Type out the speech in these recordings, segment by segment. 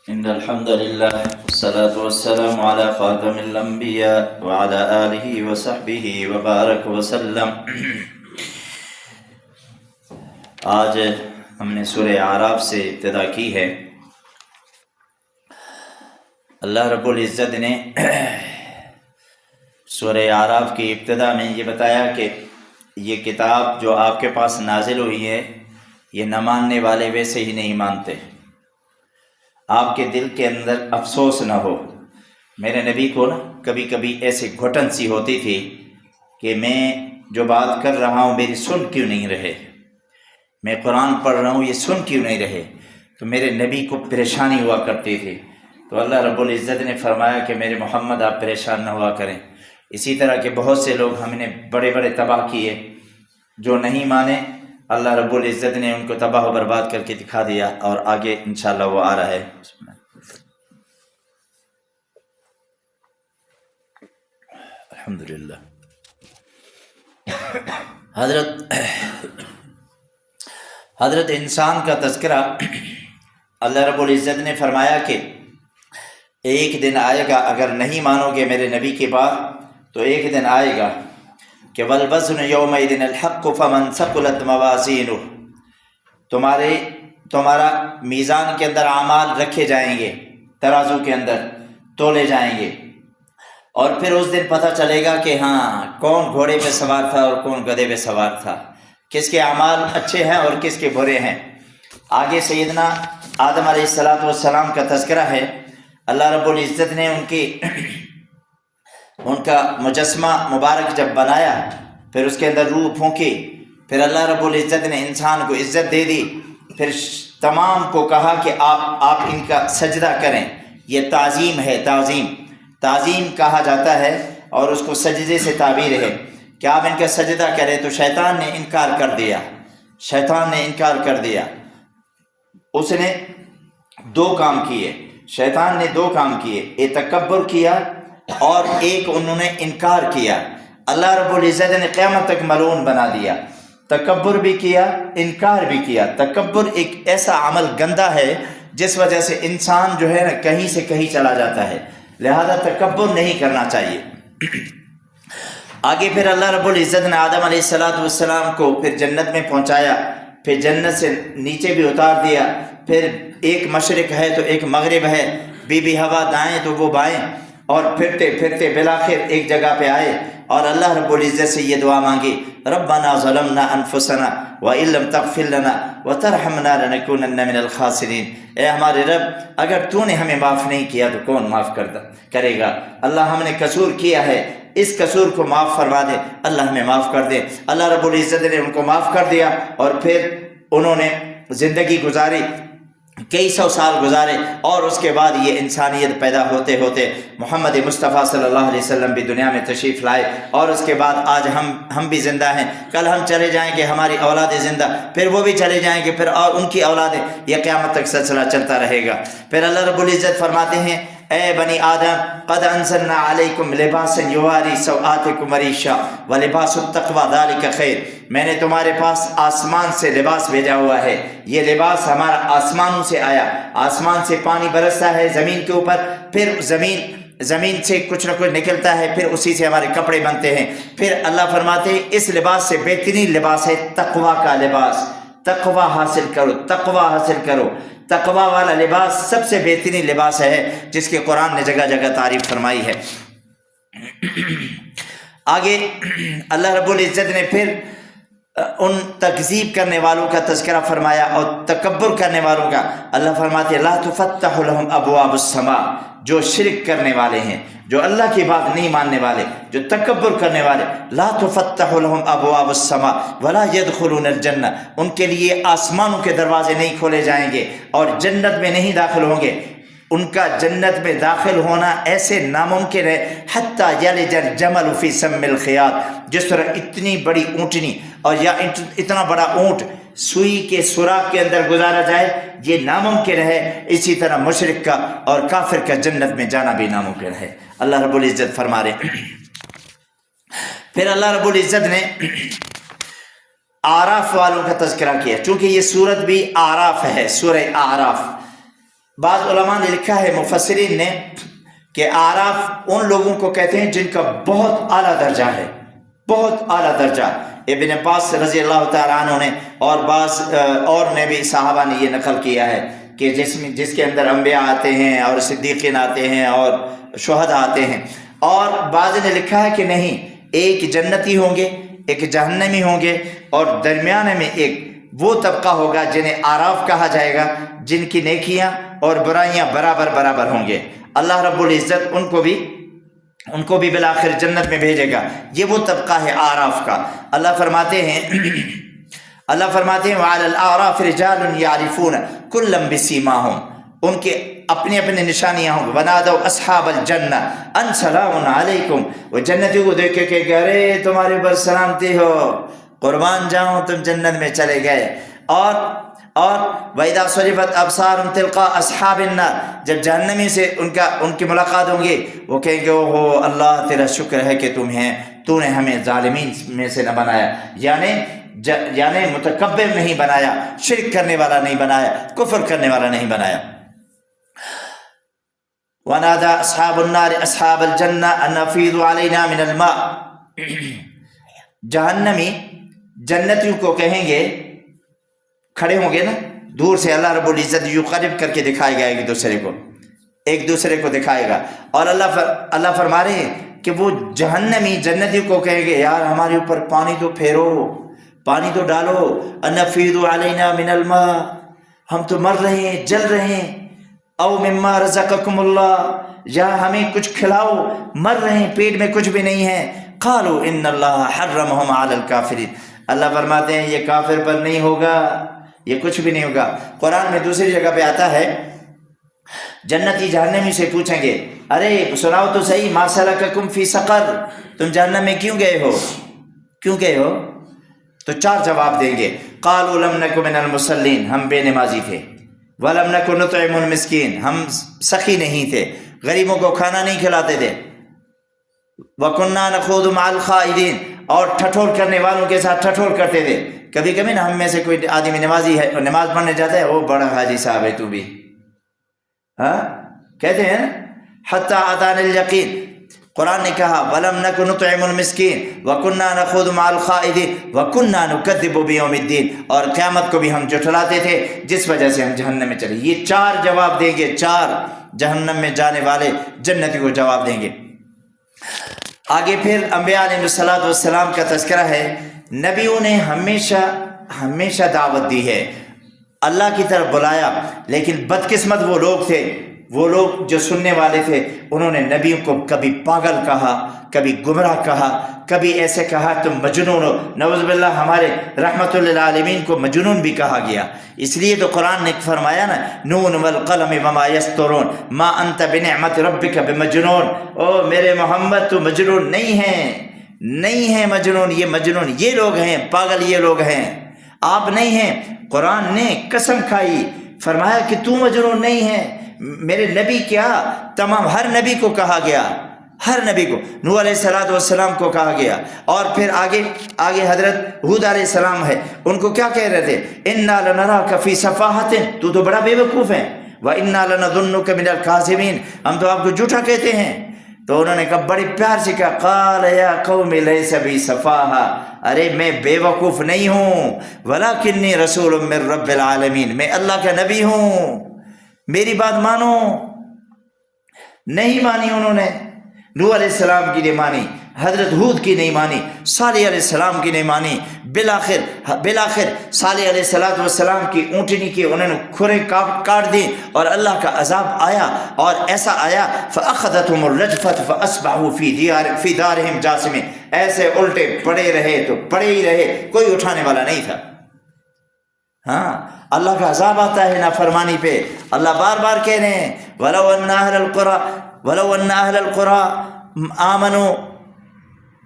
إن الحمد لله والصلاة والسلام على خاتم الأنبياء وعلى آله وصحبه وبارك وسلم۔ آج ہم نے سورہ اعراف سے ابتدا کی ہے۔ اللہ رب العزت نے سورہ اعراف کی ابتدا میں یہ بتایا کہ یہ کتاب جو آپ کے پاس نازل ہوئی ہے، یہ نہ ماننے والے ویسے ہی نہیں مانتے۔ آپ کے دل کے اندر افسوس نہ ہو۔ میرے نبی کو نا کبھی کبھی ایسے گھٹن سی ہوتی تھی کہ میں جو بات کر رہا ہوں میری سن کیوں نہیں رہے، میں قرآن پڑھ رہا ہوں یہ سن کیوں نہیں رہے، تو میرے نبی کو پریشانی ہوا کرتی تھی۔ تو اللہ رب العزت نے فرمایا کہ میرے محمد آپ پریشان نہ ہوا کریں۔ اسی طرح کے بہت سے لوگ ہم نے بڑے بڑے تباہ کیے، جو نہیں مانے اللہ رب العزت نے ان کو تباہ و برباد کر کے دکھا دیا، اور آگے انشاءاللہ وہ آ رہا ہے۔ الحمدللہ۔ حضرت انسان کا تذکرہ اللہ رب العزت نے فرمایا کہ ایک دن آئے گا، اگر نہیں مانو گے میرے نبی کی بات تو ایک دن آئے گا کہ والوزن یومئذ الحق فمن ثقلت موازینہ، تمہارا میزان کے اندر اعمال رکھے جائیں گے، ترازو کے اندر تولے جائیں گے، اور پھر اس دن پتہ چلے گا کہ ہاں کون گھوڑے پہ سوار تھا اور کون گدھے پہ سوار تھا، کس کے اعمال اچھے ہیں اور کس کے برے ہیں۔ آگے سیدنا آدم علیہ السلام کا تذکرہ ہے۔ اللہ رب العزت نے ان کا مجسمہ مبارک جب بنایا، پھر اس کے اندر روح پھونکی، پھر اللہ رب العزت نے انسان کو عزت دے دی، پھر تمام کو کہا کہ آپ ان کا سجدہ کریں۔ یہ تعظیم ہے، تعظیم کہا جاتا ہے، اور اس کو سجدے سے تعبیر ہے کہ آپ ان کا سجدہ کریں۔ تو شیطان نے انکار کر دیا۔ اس نے دو کام کیے، شیطان نے دو کام کیے، ایک تکبر کیا اور ایک انہوں نے انکار کیا۔ اللہ رب العزت نے قیامت تک ملعون بنا دیا۔ تکبر بھی کیا، انکار بھی کیا۔ تکبر ایک ایسا عمل گندا ہے جس وجہ سے انسان جو ہے نا کہیں سے کہیں چلا جاتا ہے، لہذا تکبر نہیں کرنا چاہیے۔ آگے پھر اللہ رب العزت نے آدم علیہ السلام کو پھر جنت میں پہنچایا، پھر جنت سے نیچے بھی اتار دیا، پھر ایک مشرق ہے تو ایک مغرب ہے، بی بی ہوا دائیں تو وہ بائیں، اور پھرتے بالآخر ایک جگہ پہ آئے، اور اللہ رب العزت سے یہ دعا مانگی، ربنا ظلمنا انفسنا وان لم تغفر لنا وترحمنا لنکونن من الخاسرین۔ اے ہمارے رب، اگر تو نے ہمیں معاف نہیں کیا تو کون معاف کرے گا؟ اللہ ہم نے قصور کیا ہے، اس قصور کو معاف فرما دے، اللہ ہمیں معاف کر دے۔ اللہ رب العزت نے ان کو معاف کر دیا، اور پھر انہوں نے زندگی گزاری، کئی سو سال گزارے، اور اس کے بعد یہ انسانیت پیدا ہوتے ہوتے محمد مصطفیٰ صلی اللہ علیہ وسلم بھی دنیا میں تشریف لائے، اور اس کے بعد آج ہم بھی زندہ ہیں، کل ہم چلے جائیں گے، ہماری اولادیں زندہ، پھر وہ بھی چلے جائیں گے، پھر اور ان کی اولادیں، یہ قیامت تک سلسلہ چلتا رہے گا۔ پھر اللہ رب العزت فرماتے ہیں، اے بنی آدم قد انزلنا علیکم لباسا یواری سوآتکم ریشا ولباس التقوی ذلک خیر۔ میں نے تمہارے پاس آسمان سے لباس بھیجا ہوا ہے، یہ لباس ہمارا آسمانوں سے آیا، آسمان سے پانی برستا ہے زمین کے اوپر، پھر زمین سے کچھ نہ کچھ نکلتا ہے، پھر اسی سے ہمارے کپڑے بنتے ہیں۔ پھر اللہ فرماتے ہیں اس لباس سے بہترین لباس ہے تقوی کا لباس، تقوی حاصل کرو۔ تقوی والا لباس سب سے بہترین لباس ہے، جس کے قرآن نے جگہ جگہ تعریف فرمائی ہے۔ آگے اللہ رب العزت نے پھر ان تکذیب کرنے والوں کا تذکرہ فرمایا اور تکبر کرنے والوں کا۔ اللہ فرماتے لا تفتح لهم ابواب السماء، جو شرک کرنے والے ہیں، جو اللہ کی بات نہیں ماننے والے، جو تکبر کرنے والے، لا تفتح لهم ابواب السماء ولا يدخلون الجنہ، ان کے لیے آسمانوں کے دروازے نہیں کھولے جائیں گے اور جنت میں نہیں داخل ہوں گے۔ ان کا جنت میں داخل ہونا ایسے ناممکن ہے، حتیٰ یلج الجمل فی سم الخیاط، جس طرح اتنی بڑی اونٹنی اور یا اتنا بڑا اونٹ سوئی کے سوراخ کے اندر گزارا جائے، یہ ناممکن ہے، اسی طرح مشرک کا اور کافر کا جنت میں جانا بھی ناممکن ہے۔ اللہ رب العزت فرما رہے ہیں۔ پھر اللہ رب العزت نے اعراف والوں کا تذکرہ کیا، چونکہ یہ سورت بھی اعراف ہے، سورہ اعراف۔ بعض उलमा ने लिखा है, मुफस्सिरीन ने, کہ आराफ उन लोगों को कहते हैं जिनका बहुत आला दर्जा है, बहुत आला दर्जा। इब्न अब्बास रज़ी अल्लाह तआला अन्हु ने और बाज़ और ने भी सहाबा ने ये नकल किया है कि जिसके अंदर अंबिया आते हैं और सिद्दीकीन आते हैं और शुहदा आते हैं। और बाज़ ने लिखा है कि नहीं, एक जन्नती होंगे, एक जहन्नमी होंगे, और दरमियान में एक वो तबका होगा जिन्हें आराफ कहा जाएगा, जिनकी नेकियां और बुराइयां बराबर बराबर होंगे। अल्लाह रब्बुल इज़्ज़त उनको भी बिलाखिर जन्नत में भेजेगा। ये वो तबका है आराफ का। अल्लाह फरमाते हैं वअलल आराफ रिजालुन यारिफून कुल्लम बिसीमाहुम, उनके अपने अपने निशानियां होंगी। वनादौ अस्हाबल जन्ना अन सलामुन अलैकुम, वो जन्नतियों को देख के अरे तुम्हारे ऊपर सलामती हो, कुर्बान जाऊं तुम जन्नत में चले गए। और वैदा सुरिफत अबसारुम तिलका अस्हाबिन नार, जब जहन्नमी से उनकी मुलाकात होंगी, वो कहेंगे ओहो अल्लाह तेरा शुक्र है कि तूने हमें जालिमीन में से न बनाया, यानी मुतकब्बिर नहीं बनाया, शिरक करने वाला नहीं बनाया, कुफ्र करने वाला नहीं बनाया। वनादा अस्हाबुन नार अस्हाबल जन्ना अन अफीदु अलैना मिनल मा, जहन्नमी जन्नतियों को कहेंगे, खड़े होंगे ना दूर से, अल्लाह रब्बुल इज़्ज़त यूं करीब करके दिखाएगा एक दूसरे को दिखाएगा। और अल्लाह फरमा रहे हैं कि वो जहन्नमी जन्नतियों को कहेंगे यार हमारे ऊपर पानी तो फेरो, पानी तो डालो, अनफीदु अलैना मिनल मा, हम तो मर रहे हैं, जल रहे हैं, औ मिम्मा रज़क़कुमुल्लाह, या हमें कुछ खिलाओ, मर रहे हैं, पेट में कुछ भी नहीं है। क़ालू इन्नल्लाह हर्रमहुम अलल काफ़िरीन, अल्लाह फरमाते हैं ये काफिर पर नहीं होगा, ये कुछ भी नहीं होगा। कुरान में दूसरी जगह पे आता है, जन्नती जहन्नमी से पूछेंगे अरे सुनाओ तो सही, मा सलककुम फी सक़र, तुम जहन्नम में क्यों गए हो? तो 4 जवाब देंगे। क़ालू लम नकु मिनल मुसल्लीन, हम बेनमाजी थे, वलम नकु नुतइमुल मिस्कीन, हम सखी नहीं थे, गरीबों को खाना नहीं खिलाते थे, वकुन्ना नख़ूदु मअल ख़ाइदीन, और ठठोर करने वालों के साथ ठठोर करते थे। कभी कभी ना हम में से कोई आदमी नमाजी है, नमाज पढ़ने जाता है, वो बड़ा हाजी साहब है तू भी, हाँ कहते हैं हत्ता अतानिल यकीन। कुरान ने कहा वलम नकु नुतइमुल मिस्कीन वकुन्ना नख़ूदु मअल ख़ाइदीन वकुन्ना नुकज़्ज़िबु बियौमिद्दीन, और क़यामत को भी हम झुठलाते थे, जिस वजह से हम जहन्नम में चले। ये 4 जवाब देंगे, 4 जहन्नम में जाने वाले जन्नती को जवाब देंगे। आगे फिर अंबिया अलैहिस्सलातु वस्सलाम का तज़किरा है। नबियों ने हमेशा दावत दी है, अल्लाह की तरफ बुलाया, लेकिन बदकिस्मत वो लोग जो सुनने वाले थे, उन्होंने नबियों को कभी पागल कहा, कभी गुमराह कहा, कभी ऐसे कहा तुम मजनून हो। नऊज़ुबिल्लाह, हमारे रहमतुल लिल आलमीन को मजनून भी कहा गया। इसलिए तो कुरान ने फरमाया ना, नून वल क़लम वमा यस्तरून मा अंत बिनिअमति रब्बिका बिमजनून, ओ मेरे मोहम्मद तू मजनून नहीं है मजनून, ये लोग हैं पागल, ये लोग हैं, आप नहीं हैं। कुरान ने कसम खाई, फरमाया कि तू मजनून नहीं है। मेरे नबी क्या, तमाम हर नबी को कहा गया, हर नबी को, नूह अलैहिस्सलातु वस्सलाम को कहा गया। और फिर आगे हजरत हूद अलैहिस्सलाम है, उनको क्या कह रहे थे, इन्ना लनराका फी सफाहतिन, तू तो बड़ा बेवकूफ है, व इन्ना लनज़ुन्नुका मिनल काज़िबीन, हम तो आपको झूठा कहते हैं। तो उन्होंने कहा, बड़ी प्यार से कहा, क़ाल या क़ौम लैसा बी सफ़ाहा, अरे मैं बेवकूफ नहीं हूँ, वलाकिन्नी रसूलुम मिर रब्बिल आलमीन, मैं अल्लाह का नबी हूँ, मेरी बात मानो। नहीं मानी उन्होंने, नूह अलैहिस्सलाम की नहीं मानी, हजरत हूद की नहीं मानी, सालेह अलैहिस्सलाम की नहीं मानी। बिलाखिर सालेह अलैहिस्सलाम की ऊँटनी की उन्होंने खुरें काट दी, और अल्लाह का अजाब आया, और ऐसा आया फ़अख़ज़तहुमुर रजफ़त फ़अस्बहू फ़ी दारिहिम जासिमीन, ऐसे उल्टे पड़े रहे तो पड़े ही रहे, कोई उठाने वाला नहीं था। हाँ, अल्लाह का अजाब आता है नाफरमानी पे। अल्लाह बार बार कह रहे हैं, वलौ अन्ना अहलल क़ुरा आमनू,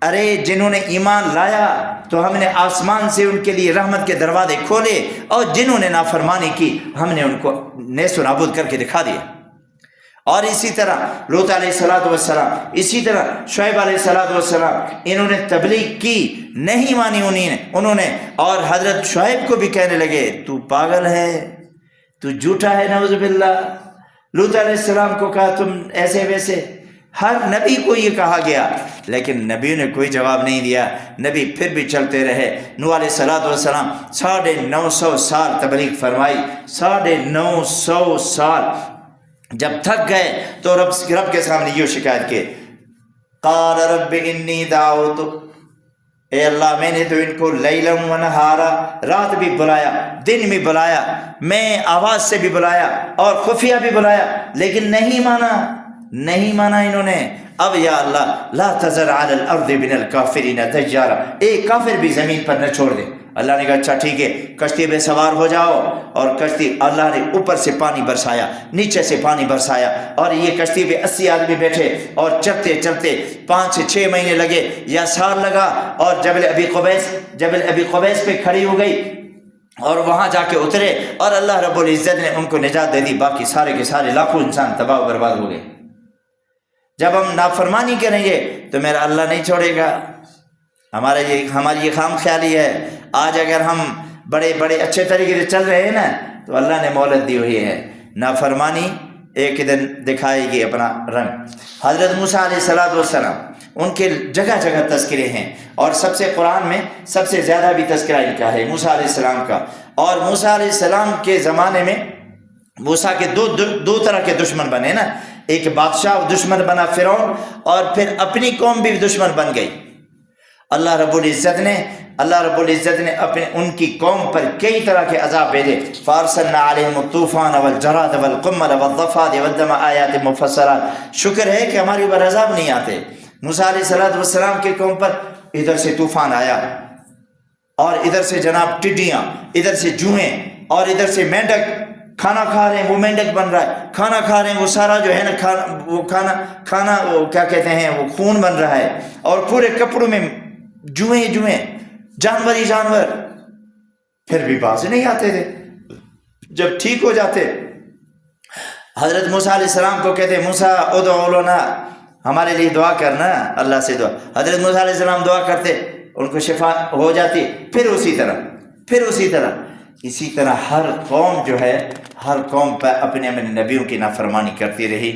अरे जिन्होंने ईमान लाया तो हमने आसमान से उनके लिए रहमत के दरवाजे खोले, और जिन्होंने नाफरमानी की हमने उनको नेस्त नाबूद करके दिखा दिया। और इसी तरह लूत अलैहिस्सलातु वस्सलाम, इसी तरह शुएब अलैहिस्सलातु वस्सलाम, इन्होंने तबलीग की, नहीं मानी उन्होंने, और हजरत शुएब को भी कहने लगे तू पागल है, तू झूठा है, नऊज़ुबिल्लाह, लूत अलैहिस्सलाम को कहा तुम ऐसे वैसे, हर नबी को ये कहा गया, लेकिन नबी ने कोई जवाब नहीं दिया। नबी फिर भी चलते रहे। नूह अलैहिस्सलाम 950 साल तबलीग फरमाई, 950 साल। जब थक गए तो रब के सामने ये शिकायत की, क़ाल रब्बि इन्नी दाऊतु, ए अल्लाह मैंने तो इनको लैलन व नहारा, रात भी बुलाया दिन भी बुलाया, मैं आवाज़ से भी बुलाया और खुफिया भी बुलाया, लेकिन नहीं माना इन्होंने। अब या अल्लाह ला तज़र अलल अर्दि मिनल काफिरीन दय्यारा, एक काफिर भी ज़मीन पर न छोड़ दे। अल्लाह ने कहा अच्छा ठीक है, कश्ती में सवार हो जाओ। और कश्ती, अल्लाह ने ऊपर से पानी बरसाया, नीचे से पानी बरसाया, और ये कश्ती पे 80 आदमी बैठे और चलते चलते 5 से 6 महीने लगे या साल लगा, और जबल अबी क़ुबैस पे खड़ी हो गई और वहाँ जाके उतरे, और अल्लाह रब्बुल इज़्ज़त ने उनको निजात दे दी। बाकी सारे के सारे लाखों इंसान तबाह बर्बाद हो गए। जब हम नाफरमानी करेंगे तो मेरा अल्लाह नहीं छोड़ेगा। हमारी ये खाम ख्याली है। आज अगर हम बड़े बड़े अच्छे तरीके से चल रहे हैं ना, तो अल्लाह ने मोहलत दी हुई है। नाफरमानी एक दिन दिखाएगी अपना रंग। हज़रत मूसा अलैहिस्सलाम उनके जगह जगह तज़किरे हैं, और सबसे कुरान में सबसे ज़्यादा भी तज़किरा इनका है, मूसा अलैहिस्सलाम का। और मूसा अलैहिस्सलाम के ज़माने में मूसा के दो तरह के दुश्मन बने ना, एक बादशाह दुश्मन बना फ़िरौन, और फिर अपनी कौम भी दुश्मन बन गई। अल्लाह रब्बुल इज़्ज़त ने अपने उनकी कौम पर कई तरह के अज़ाब भेजे। फ़अरसलना अलैहिम तूफ़ान वल जराद वल क़ुम्मल वद्दफ़ाद वद्दम आयात मुफ़स्सलात। शुक्र है कि हमारे ऊपर अज़ाब नहीं आते। मूसा अलैहिस्सलाम की कौम पर इधर से तूफ़ान आया, और इधर से जनाब टिड्डियाँ, इधर से जुएँ, और इधर से मेंढक खाना खा रहे हैं, वो मेंढक बन रहा है। खाना खा रहे हैं, वो सारा जो है ना खाना वो क्या कहते हैं, वो खून बन रहा है, और पूरे कपड़ों में जुएं, जानवर ही जानवर। फिर भी बाज नहीं आते थे। जब ठीक हो जाते, हज़रत मूसा अलैहिस्सलाम को कहते मूसा उदउ लना, हमारे लिए दुआ करना, अल्लाह से दुआ। हज़रत मूसा अलैहिस्सलाम दुआ करते, उनको शिफा हो जाती। फिर उसी तरह इसी तरह हर कौम जो है, हर कौम पर अपने नबियों की नाफरमानी करती रही।